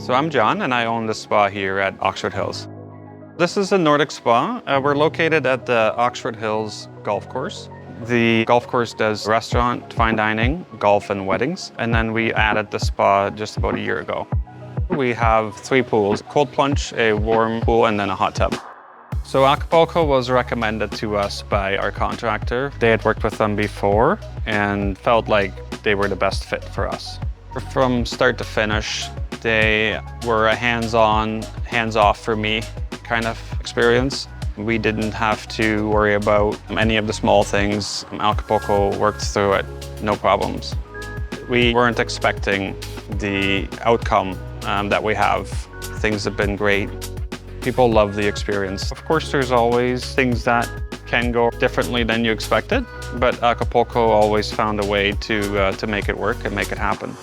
So I'm John and I own the spa here at Oxford Hills. This is a Nordic spa. We're located at the Oxford Hills golf course. The golf course does restaurant, fine dining, golf and weddings. And then we added the spa just about a year ago. We have 3 pools, cold plunge, a warm pool, and then a hot tub. So Acapulco was recommended to us by our contractor. They had worked with them before and felt like they were the best fit for us. From start to finish, they were a hands-on, hands-off for me kind of experience. We didn't have to worry about any of the small things. Acapulco worked through it, no problems. We weren't expecting the outcome that we have. Things have been great. People love the experience. Of course, there's always things that can go differently than you expected, but Acapulco always found a way to make it work and make it happen.